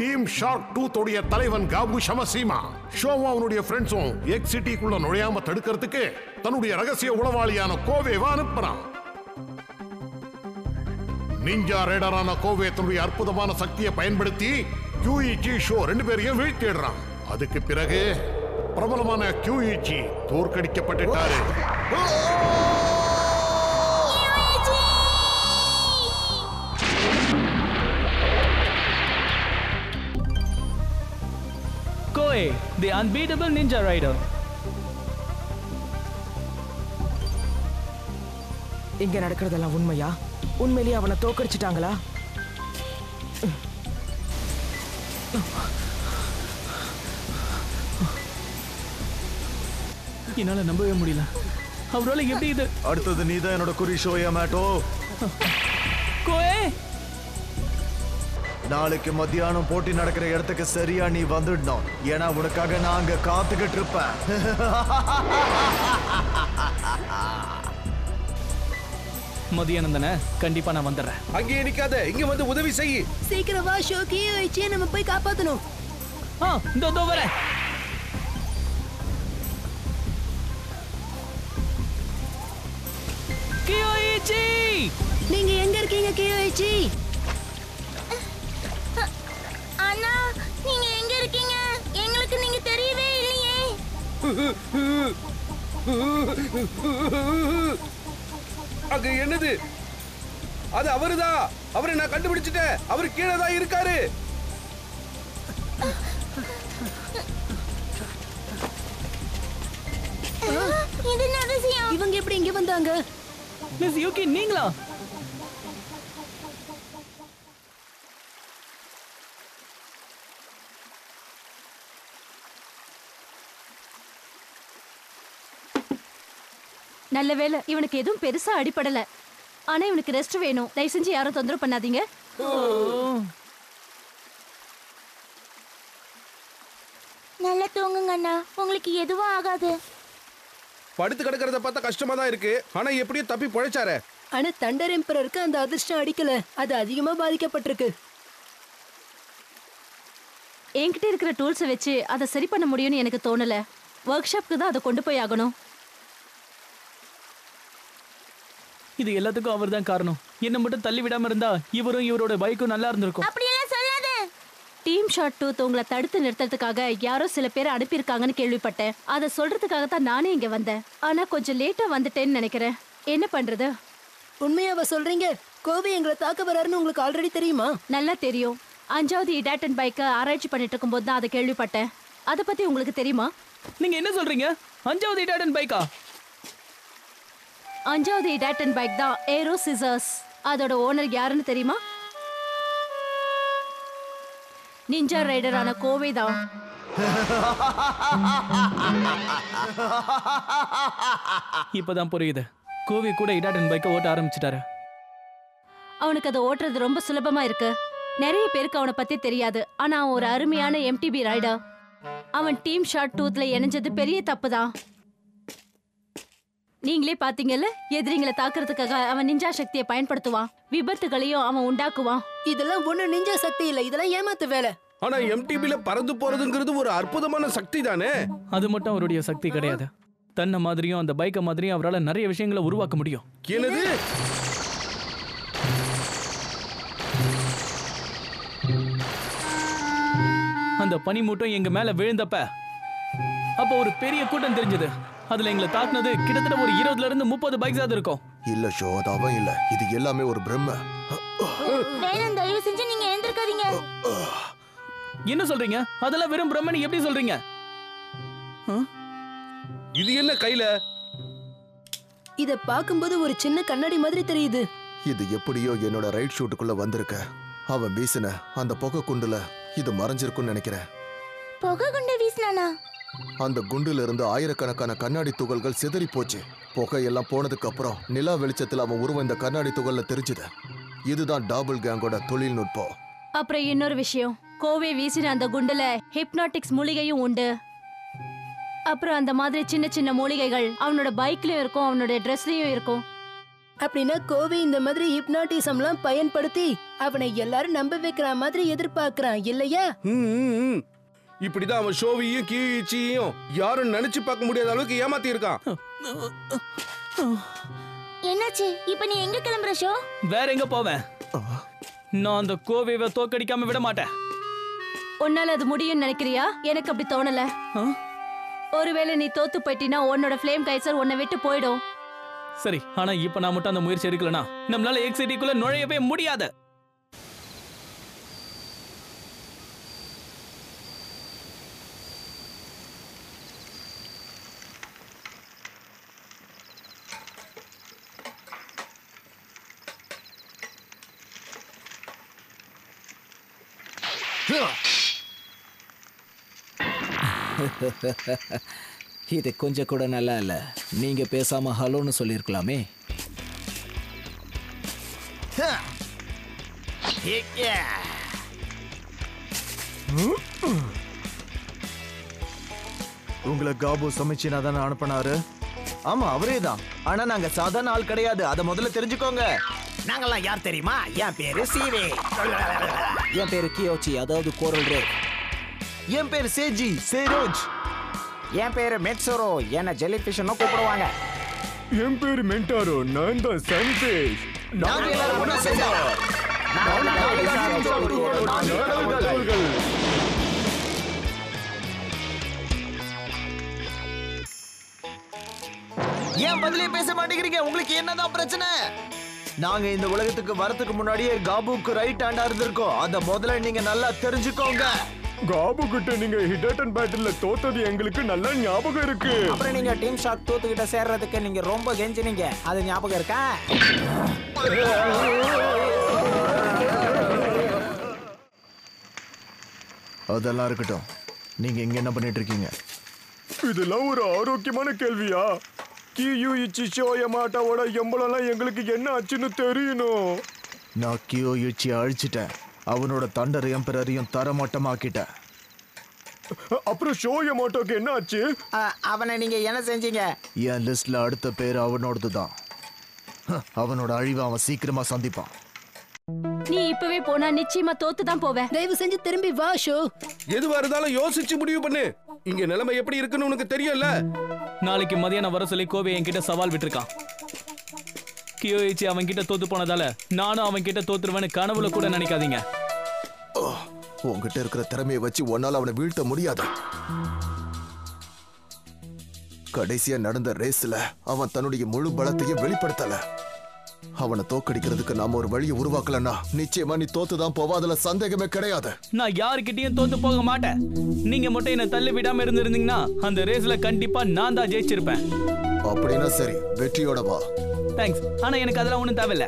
Team shark tooth உடைய தலைவன் காபு ஷமசீமா ஷோவும் அவனுடைய ஃப்ரெண்ட்ஸும் எக் சிட்டிக்குள்ள நுழையாம தடுக்கிறதுக்கு தன்னுடைய ரகசிய உளவாளியான கோவேவா அனுப்புறான். நிஞ்சா ரேடரான கோவே தன்னுடைய அற்புதமான சக்தியை பயன்படுத்தி கியூஇச்சி ஷோ 2 பேரையும் வீழ்த்திடுறான். அதுக்கு பிறகு பிரபலமான கியூஇச்சி தோற்கடிக்கப்பட்டுட்டாரு. Koei, the unbeatable ninja rider. இங்க நடக்கிறதெல்லாம் உண்மையா? உண்மையிலேயே அவனை தோக்கடிச்சிட்டாங்களா? என்னால நம்பவே முடியல. அவரால எப்படி இது? அடுத்தது நீதான் என்னோட குறி ஷோயா மாட்டோ. கோயே, நாளைக்கு மத்தியானம் போட்டி நடக்கிற இடத்துக்கு சரியா நீ வந்துடணும். ஏன்னா உனக்காக நான் அங்க காத்துக்கிட்டு இருப்பேன். மதியானம் தானே, கண்டிப்பா நான் வந்துடுறேன். அங்கேயே நிக்காத, இங்க வந்து உதவி செய். சீக்கிரம் வா ஷோக்கி, வச்சு நம்ம போய் காப்பாத்தணும். இதோ வரேன். கியோயிச்சி, நீங்க எங்க இருக்கீங்க கியோயிச்சி? அண்ணா, நீங்க எங்க இருக்கீங்க? எங்களுக்கு நீங்க தெரியவே இல்லையே. அங்க என்னது? அது அவருதான். அவரை நான் கண்டுபிடிச்சிட்டேன். அவர் கீழே தான் இருக்காரு. இது என்ன அதிசயம்? இவங்க எப்படி இங்க வந்தாங்க? மிஸ் யூகி, நீங்களா? நல்ல வேளை இவனுக்கு எதுவும் பெருசா அடிபடல. ஆனா இவனுக்கு ரெஸ்ட் வேணும். தயவு செஞ்சு யாரும் தொந்தரவு பண்ணாதீங்க. நல்லா தூங்குங்க அண்ணா, உங்களுக்கு எதுவும் ஆகாது. படுத்து கிடக்கிறத பார்த்தா கஷ்டமா தான் இருக்கு. ஆனா எப்படியும் தப்பி பொழைச்சாரே. ஆனா தண்டர் எம்பரருக்கு அந்த அதிர்ஷ்டம் அடிக்கல. அது அதிகமா பாதிக்கப்பட்டிருக்கு. என்கிட்ட இருக்கிற டூல்ஸை வச்சு அதை சரி பண்ண முடியும்னு எனக்கு தோணல. ஒர்க் ஷாப்க்கு தான் அதை கொண்டு போய் ஆகணும். இது எல்லாத்துக்கும் அவர் தான் காரணம். என்ன மட்டும் தள்ளி விடாம இருந்தா இவரும் இவரோட பைக்கும் நல்லா இருந்திருக்கும். அப்படியெல்லாம் சொல்லாத. டீம் ஷாட் டூத் உங்களை தடுத்து நிறுத்துறதுக்காக யாரோ சில பேரை அனுப்பியிருக்காங்கன்னு கேள்விப்பட்டேன். அதை சொல்றதுக்காக தான் நானே இங்க வந்தேன். ஆனா கொஞ்சம் லேட்டா வந்துட்டேன்னு நினைக்கிறேன். என்ன பண்றது? உண்மையாவ சொல்றீங்க? கோவை எங்களை தாக்க வராருன்னு உங்களுக்கு ஆல்ரெடி தெரியுமா? நல்லா தெரியும். 5வது இடாட்டன் பைக்கை ஆராய்ச்சி பண்ணிட்டு இருக்கும்போது தான் அதை கேள்விப்பட்டேன். அதை பத்தி உங்களுக்கு தெரியுமா? நீங்க என்ன சொல்றீங்க? 5வது இடாட்டன் பைக்கா? 5வது இடாட்டன் பைக் தான் ஏரோ சிசர்ஸ். அதோட ஓனர் யாருன்னு தெரியுமா? நிஞ்சா ரைடரான கோவை தான். இப்பதான் புரியுது. கோவை கூட இடாட்டன் பைக்கை ஓட்ட ஆரம்பிச்சிட்டாரு. அவனுக்கு அதை ஓட்டுறது ரொம்ப சுலபமா இருக்கு. நிறைய பேருக்கு அவனை பத்தி தெரியாது. ஆனா அவன் ஒரு அருமையான எம்டிபி ரைடர். அவன் டீம் ஷாட் டூத்ல இணைஞ்சது பெரிய தப்பு தான். நீங்களே பாத்தீங்கல்ல, எதிரிங்களை தாக்குறதுக்காக அவன் நிஞ்சா சக்தியை பயன்படுத்துவான். விபத்துகளையும் அவன் உண்டாக்குவான். இதெல்லாம் ஒண்ணு நிஞ்சா சக்தி இல்ல, இதெல்லாம் ஏமாத்து வேலை. ஆனா எம்டிபில பறந்து போறதுங்கிறது ஒரு அற்புதமான சக்தி தானே. அது மட்டும் அவருடைய சக்தி கிடையாது. தன்னை மாதிரியும் அந்த பைக்கை மாதிரியும் அவரால் நிறைய விஷயங்களை உருவாக்க முடியும். என்னது? அந்த பனிமூட்டம் எங்க மேல விழுந்தப்ப அப்ப ஒரு பெரிய கூட்டம் தெரிஞ்சது. அதுல எங்களை தாக்குனது கிட்டத்தட்ட ஒரு 20ல இருந்து 30 பைக்ஸ் இருக்கும். இல்ல ஷோ, அது அவன் இல்ல. இது எல்லாமே ஒரு பிரம்ம. வேணும், தயவு செஞ்சு நீங்க எழுந்திருக்காதீங்க. என்ன சொல்றீங்க? அதெல்லாம் வெறும் பிரம்மன் எப்படி சொல்றீங்க? இது என்ன கையில? இத பாக்கும்போது ஒரு சின்ன கண்ணாடி மாதிரி தெரியுது. இது எப்படியோ என்னோட ரைட் ஷூட்டுக்குள்ள வந்திருக்க. அவன் வீசின அந்த புகை குண்டுல இது மறைஞ்சிருக்குன்னு நினைக்கிறேன். புகை குண்டு வீசினானா? அந்த குண்டுல இருந்து ஆயிரக்கணக்கான கண்ணாடி துகள்கள் சிதறி போச்சு. புகையெல்லாம் போனதுக்கு அப்புறம் நிலா வெளிச்சத்தில் அவன் உருவம் இந்த கண்ணாடி துகள்ல தெரிஞ்சுது. இதுதான் டாபிள் கேங்கோட தொழில்நுட்பம். அப்புறம் இன்னொரு விஷயம், கோவை வீசின அந்த குண்டுல ஹிப்னாட்டிக்ஸ் மூலிகையும் உண்டு. அப்புறம் அந்த மாதிரி சின்ன சின்ன மூலிகைகள் அவனோட பைக்லயும் இருக்கும், அவனோட ட்ரெஸ்லயும் இருக்கும். அப்படின்னா கோவை இந்த மாதிரி ஹிப்னாட்டிசம்லாம் பயன்படுத்தி அவனை எல்லாரும் நம்ப வைக்கிற மாதிரி எதிர்பார்க்கறான் இல்லையா? இப்படிதான் அவன் ஷோவியும் கியூயிச்சியும் யாரும் நினைச்சு பார்க்க முடியாத அளவுக்கு ஏமாத்தி இருக்கான். என்னாச்சு? இப்ப நீ எங்க கிளம்புற ஷோ? வேற எங்க போவேன்? நான் அந்த கோவையை தோக்கடிக்காம விட மாட்டேன். உன்னால அது முடியும்னு நினைக்கிறியா? எனக்கு அப்படி தோணல. ஒருவேளை நீ தோத்து போயிட்டினா உன்னோட ஃப்ளேம் கைசர் உன்னை விட்டு போயிடும். சரி, ஆனா இப்ப நான் மட்டும் அந்த முயற்சி எடுக்கலனா நம்மளால எக்ஸிட்டிக்குள்ள நுழையவே முடியாது. இது கொஞ்சம் கூட நல்லா இல்ல. நீங்க பேசாம ஹலோன்னு சொல்லிருக்கலாமே. உங்களை காபு சமைச்சினா தானே அனுப்பினாரு? ஆமா, அவரே தான். ஆனா நாங்க சாதாரண ஆள் கிடையாது, அதை முதல்ல தெரிஞ்சுக்கோங்க. நாங்கெல்லாம் யார் தெரியுமா? என் பேரு சீவே. என் பேரு கியோச்சி, அதாவது கோரல் ரே. என் பேர் சேஜி சேரோஜ். என் பேரு மெட்சோரோ, என்ன ஜெல்லி ஃபிஷ்னு கூப்பிடுவாங்க. என் பேரு மென்டாரோ, நான் தான் சன்ஃபிஷ். நாங்க எல்லாரும் ஒண்ணா சேர்ந்தோம். ஏன் பதிலே பேச மாட்டேங்கிறீங்க? உங்களுக்கு என்னதான் பிரச்சனை? நாங்க இந்த உலகத்துக்கு வரதுக்கு முன்னாடியே காபுக்கு ரைட் ஹேண்டா இருந்திருக்கோம். அத முதல்ல நீங்க நல்லா தெரிஞ்சுக்கோங்க. காபு கிட்ட நீங்க ஹிட் அண்ட் பேட்டில்ல தோத்தது எங்களுக்கு நல்ல ஞாபகம் இருக்கு. அப்புறம் நீங்க டீம் ஷாட் தோத்துக்கிட்ட சேர்றதுக்கு நீங்க ரொம்ப கெஞ்சினீங்க, அது ஞாபகம் இருக்கா? அதெல்லாம் இருக்கட்டும், நீங்க இங்க என்ன பண்ணிட்டு இருக்கீங்க? இதெல்லாம் ஒரு ஆரோக்கியமான கேள்வியா? கியூயிச்சி ஷோயமாட்டாவோட எம்பளம்லாம் எங்களுக்கு என்ன ஆச்சுன்னு தெரியணும். நான் கியோயிச்சி அழிச்சிட்டேன். அவனோட தண்டர் எம்பரரையும் தரமட்டமாக்கிட்டேன். அப்புறம் ஷோயமாட்டோக்கு என்ன ஆச்சு? அவனை நீங்க என்ன செஞ்சீங்க? என் லிஸ்ட்ல அடுத்த பேர் அவனோடது தான். அவனோட அழிவை அவன் சீக்கிரமா சந்திப்பான். நீ இப்பவே போனா நிச்சயமா தோத்து தான் போவ. தயவு செஞ்சு திரும்பி வா ஷோ. எதுவா இருந்தாலும் யோசிச்சு முடிவு பண்ணு. இங்க நிலைமை எப்படி இருக்குன்னு உனக்கு தெரியல. நாளைக்கு மதியானம் வர சொல்லி கோவை என்கிட்ட சவால் விட்டுருக்கான். கியோயிச்சி அவன் கிட்ட தோத்து போனதால நானும் அவன் கிட்ட தோத்துருவேன்னு கனவுல கூட நினைக்காதீங்க. உங்ககிட்ட இருக்கிற திறமையை வச்சு ஒன்னால அவனை வீழ்த்த முடியாது. கடைசியா நடந்த ரேஸ்ல அவன் தன்னுடைய முழு பலத்தையும் வெளிப்படுத்தல. அவனை தோக்கடிக்கிறதுக்கு நாம ஒரு வழியை உருவாக்கலன்னா நிச்சயமா நீ தோத்துதான் போவா, அதுல சந்தேகமே கிடையாது. நான் யாருக்கிட்டையும் தோத்து போக மாட்டேன். நீங்க மட்டும் என்ன தள்ளி விடாம இருந்திருந்தீங்கன்னா அந்த ரேஸ்ல கண்டிப்பா நான் தான் ஜெயிச்சிருப்பேன். அப்படின்னா சரி, வெற்றியோட வா. தேங்க்ஸ், ஆனா எனக்கு அதெல்லாம் ஒண்ணும் தேவையில்ல.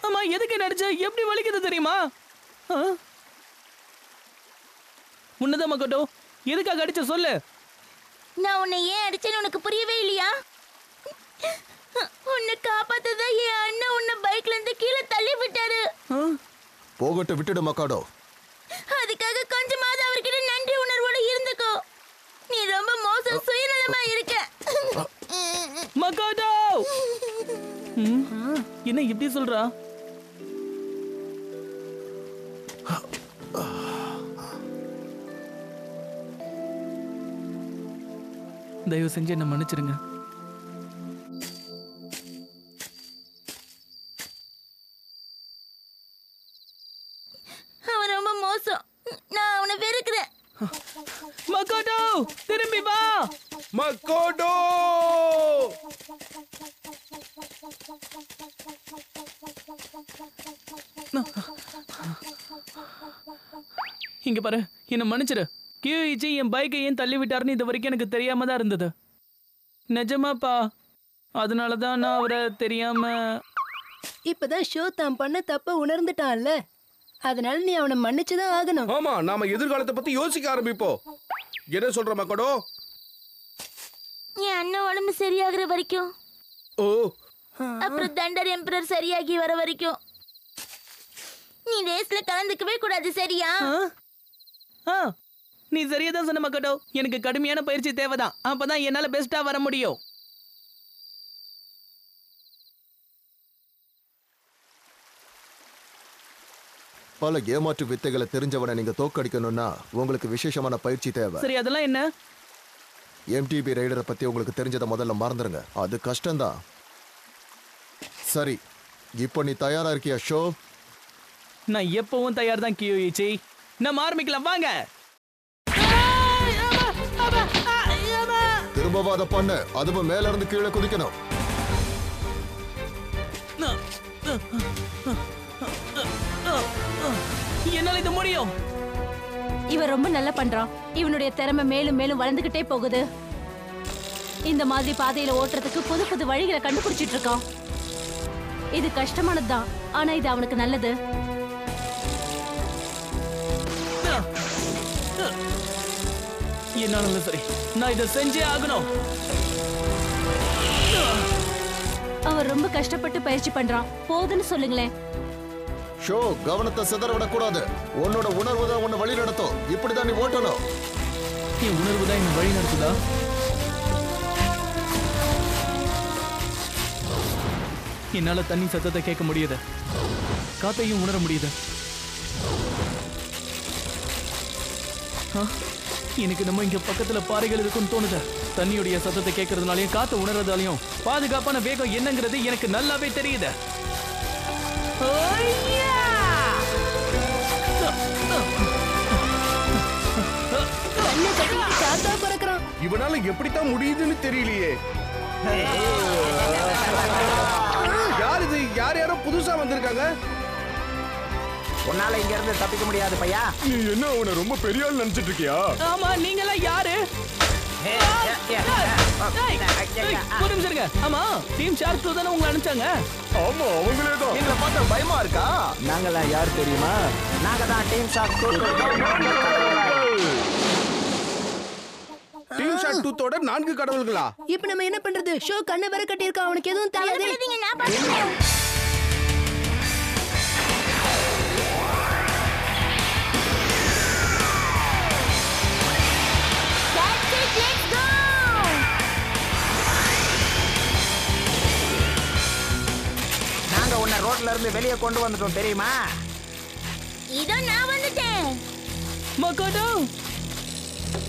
ஆமா, எதுக்கு நடிச்ச? எப்படி வலிக்குது தெரியுமா? உன்னதான் மக்கட்டோ, எதுக்காக அடிச்ச சொல்லு. நான் உன்னை ஏன் அடிச்சேன்னு உனக்கு புரியவே இல்லையா? உன்னை காப்பாத்ததான் என் அண்ணன் உன்னை பைக்ல இருந்து கீழே தள்ளி விட்டாரு. போகட்டு, விட்டுடு மக்காடோ. அதுக்காக கொஞ்சமாவது அவர்கிட்ட நன்றி உணர்வோட இருந்துக்கோ. நீ ரொம்ப மோசம் சுயநலமா இருக்க. மக்காடோ என்ன இப்படி சொல்றா? தயவு செஞ்சு என்ன மன்னிச்சிருங்க. அவன் ரொம்ப மோசம். நான் அவனை வெறுக்கிறேன். மக்கோட்டோ, திரும்பி வா. மக்கோட்டோ, இங்க பாரு, என்ன மன்னிச்சிரு. கியூயிச்சி என் பைக்கை ஏன் தள்ளி விட்டாருன்னு இது வரைக்கும் எனக்கு தெரியாம தான் இருந்தது. நிஜமாப்பா, அதனாலதான் நான் அவரை தெரியாம. இப்பதான் ஷோ தான் பண்ண தப்ப உணர்ந்துட்டான்ல, அதனால நீ அவனை மன்னிச்சுதான் ஆகணும். ஆமா, நாம எதிர்காலத்தை பத்தி யோசிக்க ஆரம்பிப்போம். என்ன சொல்ற மக்கடோ? என் அண்ணன் உடம்பு சரியாகிற வரைக்கும், ஓ, அப்புறம் தண்டர் எம்பரர் சரியாகி வர வரைக்கும் நீ ரேஸ்ல கலந்துக்கவே கூடாது, சரியா? நீ சரியா தான் சொன்ன மக்கட்டோ. எனக்கு கடுமையான பயிற்சி தேவைதான். அப்பதான் என்னால பெஸ்டா வர முடியும். பல ஏமாற்று வித்தைகளை தெரிஞ்சவனை நீங்க தோக்கடிக்கணும்னா உங்களுக்கு விசேஷமான பயிற்சி தேவை. சரி, அதெல்லாம் என்ன? எம்டிபி ரைடரை பத்தி உங்களுக்கு தெரிஞ்சதை முதல்ல மறந்துருங்க. அது கஷ்டம்தான். சரி, இப்போ நீ தயாரா இருக்கியா ஷோ? நான் எப்பவும் தயார் தான் கியோயிச்சி. நம்ம ஆரம்பிக்கலாம் வாங்க. திரும்பவும் அதை பண்ணு. அதுவும் மேல இருந்து கீழே குதிக்கணும். என்னால இது முடியும். இவன் ரொம்ப நல்லா பண்றான். இவனுடைய திறமை மேலும் மேலும் வளர்ந்துகிட்டே போகுது. இந்த மாதிரி பாதையில ஓட்டுறதுக்கு புது புது வழிகளை கண்டுபிடிச்சிட்டு இருக்கான். இது கஷ்டமானதுதான், ஆனா இது அவனுக்கு நல்லது. என்னாலும் சரி, நான் இதை செஞ்சே ஆகணும். அவன் ரொம்ப கஷ்டப்பட்டு பயிற்சி பண்றான். போதுன்னு சொல்லுங்களேன். ஷோ, கவனத்தை சிதற விடக்கூடாது. உன்னோட உணர்வு தான் உன்னை வழி நடத்தும். இப்படிதான் நீ ஓட்டணும். என் உணர்வு தான் என்ன வழி நடத்துதா? என்னால தண்ணி சத்தத்தை கேட்க முடியுது, காத்தையும் உணர முடியுது. எனக்கு நம்ம இங்க பக்கத்துல பாறைகள் இருக்குன்னு தோணுது. தண்ணியுடைய சத்தத்தை கேட்கறதுனாலயும் காத்து உணர்றதாலையும் பாதுகாப்பான வேகம் என்னங்கிறது எனக்கு நல்லாவே தெரியுது. இவனால எப்படித்தான் முடியுதுன்னு தெரியலையே. யார் இது? யார் யாரோ புதுசா வந்திருக்காங்க. உன்னால இங்க இருந்து தப்பிக்க முடியாது பையா. நீ என்ன அவனை ரொம்ப பெரிய ஆள் நினைச்சிட்டு இருக்கியா? ஆமா, நீங்களாம் யாரு? ஒரு நிமிஷம் இருங்க. ஆமா, டீம் ஷார்க் டூ தானே உங்களை அனுப்பிச்சாங்க? ஆமா, அவங்களே தான். எங்களை பார்த்தா பயமா இருக்கா? நாங்களாம் யார் தெரியுமா? நாங்க தான் team shark two. Team shark டூத்தோட 4 கடவுள்களா? இப்ப நம்ம என்ன பண்றது? ஷோ கண்ணை வர கட்டி இருக்கா. அவனுக்கு எதுவும் தெரியாது. நான் பாத்துக்கிறேன். நாங்க உன்னை ரோட்ல இருந்து வெளியே கொண்டு வந்துட்டோம் தெரியுமா? இதோ நான் வந்துட்டேன். மக்கோட்டோ,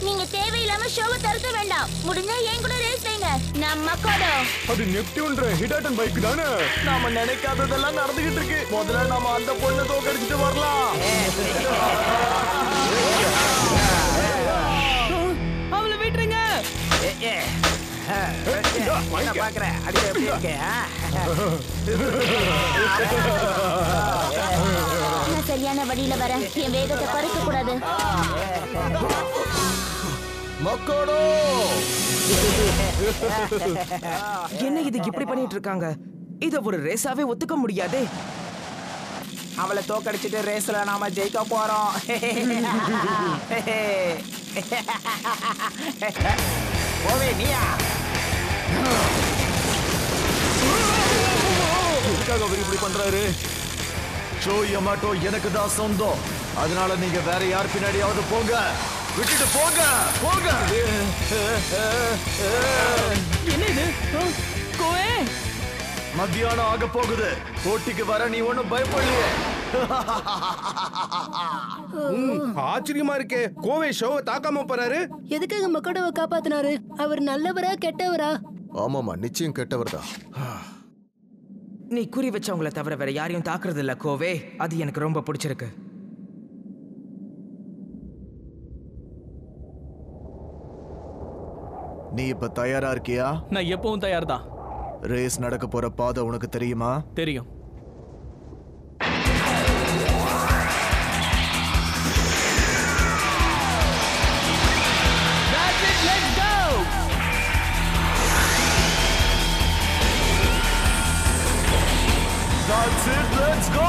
நீங்க தேவையில்லாம ஷோவை தடுக்க வேண்டாம். முடிஞ்சா என் கூட ரேஸ் வைங்க. நான் மக்கோடோ. அது நெப்டியூன்ற ஹிடாட்டன் பைக் தானே? நாம நினைக்காததெல்லாம் நடந்துகிட்டு இருக்கு. முதல்ல நாம அந்த பொண்ணை தோக்கடிச்சிட்டு வரலாம். அவளை விட்டுருங்க. பாக்குறேன் அடி எப்படி இருக்கு. நான் சரியான வழியில வரேன். என் வேகத்தை குறைக்க கூடாது. மக்கோடோ, என்ன இது இப்படி பண்ணிட்டு இருக்காங்க? இத ஒரு ரேஸாவே ஒத்துக்க முடியாதே. அவளை தோக்கடிச்சிட்டு ரேஸ்ல நாம ஜெயிக்க போறோம். ஓவே நீயா? எதுக்காக அவர் இப்படி பண்றாரு? ஷோ யமாட்டோ எனக்கு தான் சொந்தம். அதனால நீங்க வேற யார் பின்னாடியாவது போங்க. விட்டுட்டு போங்க போங்க. என்ன இது? கோவே, மத்தியானம் ஆக போகுது. போட்டிக்கு வர நீ ஒண்ணும் பயப்படலையே. ஆச்சரியமா இருக்கே. கோவை ஷோவை தாக்காம போறாரு. எதுக்காக மக்கோடோவை காப்பாத்தினாரு? அவர் நல்லவரா கெட்டவரா? ஆமாமா, நிச்சயம் கெட்டவர் தான். நீ குறி வச்சவங்களை தவிர வேற யாரையும் தாக்குறது இல்ல கோவே. அது எனக்கு ரொம்ப பிடிச்சிருக்கு. நீ இப்ப தயாரா இருக்கியா? நான் எப்பவும் தயார் தான். ரேஸ் நடக்க போற பாதை உனக்கு தெரியுமா? தெரியும். That's it, let's go!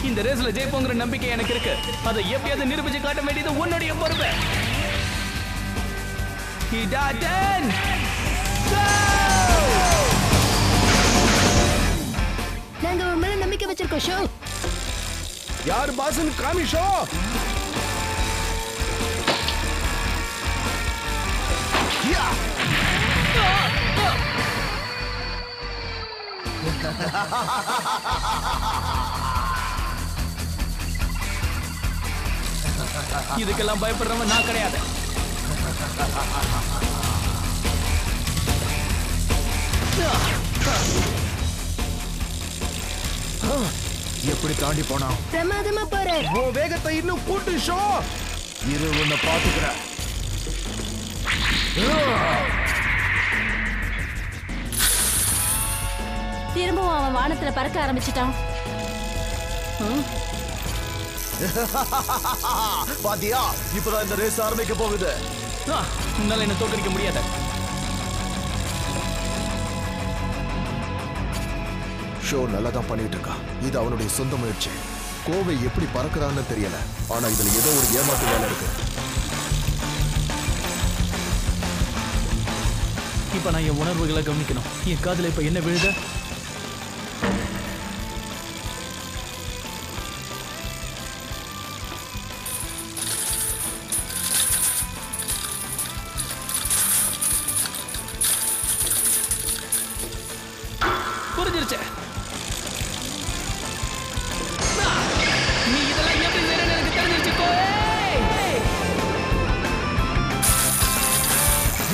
இந்த ரேஸ்ல ஜெயிப்போங்கிற நம்பிக்கை எனக்கு இருக்கு. அதை எப்படியாவது நிரூபிச்சு காட்ட வேண்டியது உன்னுடைய பொறுப்பு. ஹிடாடன் நாங்க உன் மேல நம்பிக்கை வச்சிருக்கோம் ஷோ. யார் பாசன் காமி ஷோ. இதுக்கெல்லாம் பயப்படுறவன் நான் கிடையாது. எப்படி தாண்டி போனா? பிரமாதமா போற. உன் வேகத்தை இன்னும் கூட்டு ஷோ. இரு உன்னை பாத்துக்கிறேன். திரும்பவும் அவன் வானத்துல பறக்க ஆரம்பிச்சிட்டான். பாத்தியா, இப்பதான் இந்த ரேஸ் ஆரம்பிக்க போகுது. உன்னால என்ன தோற்கடிக்க முடியாது. ஷோ நல்லா தான் பண்ணிட்டு இருக்கா. இது அவனுடைய சொந்த முயற்சி. கோவை எப்படி பறக்கிறான்னு தெரியல, ஆனா இதுல ஏதோ ஒரு ஏமாத்து வேலை இருக்கு. இப்ப நான் என் உணர்வுகளை கவனிக்கணும். என் காதுல இப்ப என்ன விழுத? புரிஞ்சிருச்சு. நீ இதெல்லாம் எப்படி செய்யறன்னு எனக்கு தெரிஞ்சிருச்சு.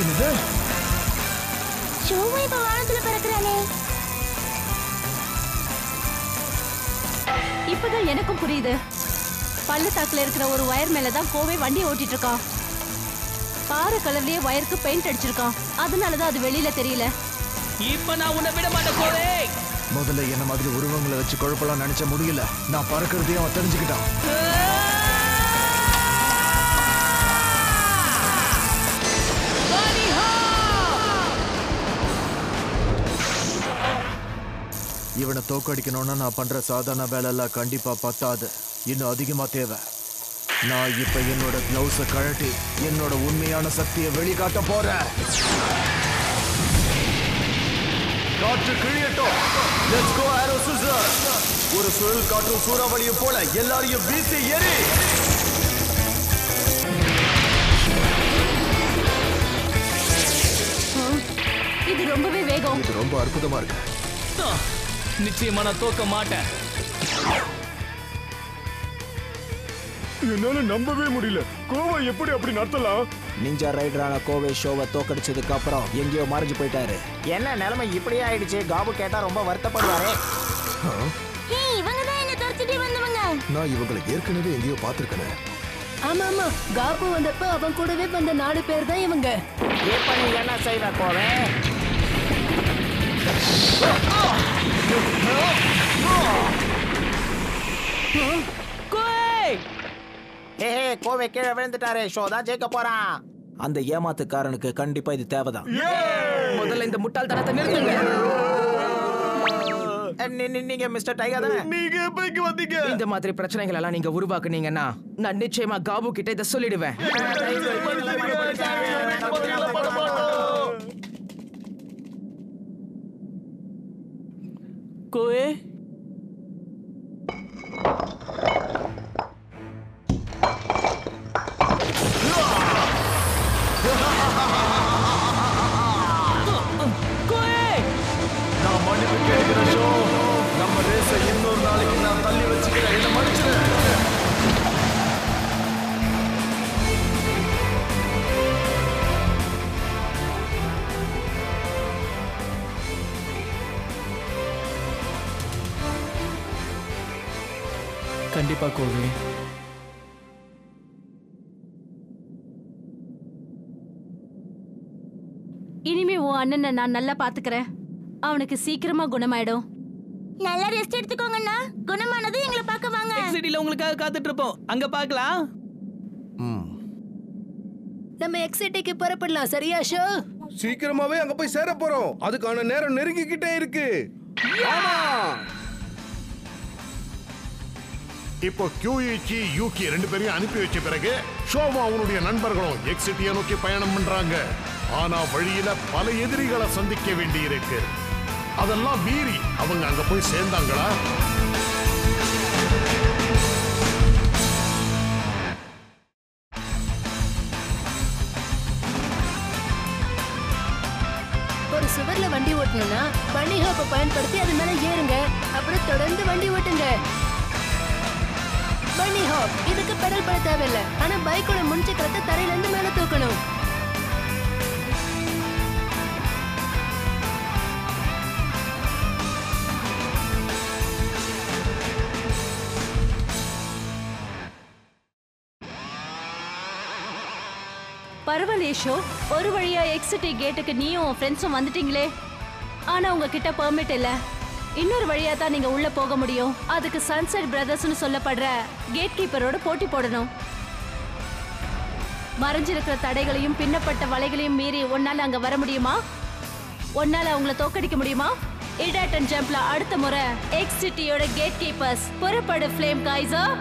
என்னது? ஷோவை இப்ப வானத்துல பறக்குறானே. இப்பதான் எனக்கும் புரியுது. பள்ளத்தாக்குல இருக்கிற ஒரு வயர் மேலதான் கோவை வண்டி ஓட்டிட்டு இருக்கான். பாறை கலர்லயே வயருக்கு பெயிண்ட் அடிச்சிருக்கான். அதனாலதான் அது வெளியில தெரியல. இப்ப நான் உன்னை விட மாட்டேன் கோவை. முதல்ல என்ன மாதிரி உருவங்களை வச்சு குழப்பலாம் நினைச்ச முடியல. நான் பறக்கிறதையும் அவன் தெரிஞ்சுக்கிட்டான். இவனை தோக்கடிக்கணும்னா நான் பண்ற சாதாரண வேலை எல்லாம் கண்டிப்பா பத்தாது. இன்னும் அதிகமா தேவை. நான் இப்ப என்னோட கிளவுஸ கழட்டி என்னோட உண்மையான சக்தியை வெளிக்காட்ட போறேன். காற்று கிழியட்டும். Let's go arrow scissor. ஒரு சுழல் காற்றும் சூறாவளியும் போல எல்லாரையும் வீசி எறி. இது ரொம்பவே வேகம். இது ரொம்ப அற்புதமா இருக்கு. நிச்சயமா நான் தோக்க மாட்டேன். என்னால நம்பவே முடியல. கோவை எப்படி அப்படி நடத்தலாம்? நிஞ்சா ரைடரான கோவை ஷோவை தோக்கடிச்சதுக்கு அப்புறம் எங்கேயோ மறைஞ்சு போயிட்டாரு. என்ன நிலைமை இப்படியே ஆயிடுச்சு? காபு கேட்டா ரொம்ப வருத்தப்படுவாரே. இவங்க தான் என்ன துரத்திட்டே வந்தவங்க. நான் இவங்களை ஏற்கனவே எங்கேயோ பார்த்திருக்கேன். ஆமா ஆமா, காப்பு வந்தப்ப அவன் கூடவே வந்த 4 பேர் தான் இவங்க. இப்ப நீ என்ன செய்வ கோவை? கோவை கீழே விழுந்துட்டாரு. ஷோ தான் ஜெயிக்க போறான். அந்த ஏமாத்துக்காரனுக்கு கண்டிப்பா இது தேவைதான். முதல்ல இந்த முட்டாள்தனத்தை நிறுத்துங்க. நீங்க மிஸ்டர் டைகர் தானே? நீங்க எப்பைக்கு வந்தீங்க? இந்த மாதிரி பிரச்சனைகள் எல்லாம் நீங்க உருவாக்குனீங்கன்னா நான் நிச்சயமா காபு கிட்ட இதை சொல்லிடுவேன். கோவே, நான் மன்னிப்பு கேட்கிற ஷோ. நம்ம ரேஸை இன்னொரு நாளைக்கு நான் தள்ளி வச்சுக்கிறேன். என்ன மன்னிச்சிடு. கண்டிப்பா கோவே. இனிமே உன் அண்ணனை நான் நல்லா பாத்துக்கிறேன். அவனுக்கு சீக்கிரமா குணமாயிடும். நல்லா ரெஸ்ட் எடுத்துக்கோங்கண்ணா. குணமானது எங்களை பார்க்க வாங்க. எக்ஸிட்டில உங்களுக்காக காத்துட்டு இருப்போம். அங்க பார்க்கலாம். நம்ம எக்ஸிட்டிக்கு புறப்படலாம். சரியா ஷோ? சீக்கிரமாவே அங்க போய் சேர போறோம். அதுக்கான நேரம் நெருங்கிக்கிட்டே இருக்கு. ஆமா. இப்போ QEG யூகி 2 பேரையும் அனுப்பி வச்ச பிறகு ஷோவும் அவனுடைய நண்பர்களும் எக்ஸிட்டியை நோக்கி பயணம் பண்றாங்க. ஆனா வழியில பல எதிரிகளை சந்திக்க வேண்டி இருக்கு. அதெல்லாம் மீறி அவங்க அங்க போய் சேர்ந்தாங்களா? ஒரு சுவர்ல வண்டி ஓட்டணும்னா பனி ஹாப்பை பயன்படுத்தி அது மேல ஏறுங்க. அப்புறம் தொடர்ந்து வண்டி ஓட்டுங்க. பனி ஹாப் இதுக்கு பெடல் பண்ண தேவையில்லை. ஆனா பைக்கோட முன்சக்கரத்தை தரையில இருந்து மேல தூக்கணும். பரவாயில்லேஷோ, ஒரு வழியா எக்ஸிட்டி கேட்டுக்கு நீயும் ஃப்ரெண்ட்ஸும் வந்துட்டீங்களே. ஆனா உங்ககிட்ட பெர்மிட் இல்ல. இன்னொரு வழியா தான் நீங்க உள்ள போக முடியும். அதுக்கு சன்செட் பிரதர்ஸ்னு சொல்லப்படுற கேட் கீப்பரோட போட்டி போடணும். மறைஞ்சிருக்கிற தடைகளையும் பின்னப்பட்ட வலைகளையும் மீறி ஒன்னால அங்க வர முடியுமா? ஒன்னால அவங்கள தோக்கடிக்க முடியுமா? இடாட்டன் ஜம்ப்ல அடுத்த முறை எக்ஸிட்டியோட கேட் கீப்பர்ஸ் புறப்படு ஃப்ளேம் கைசர்.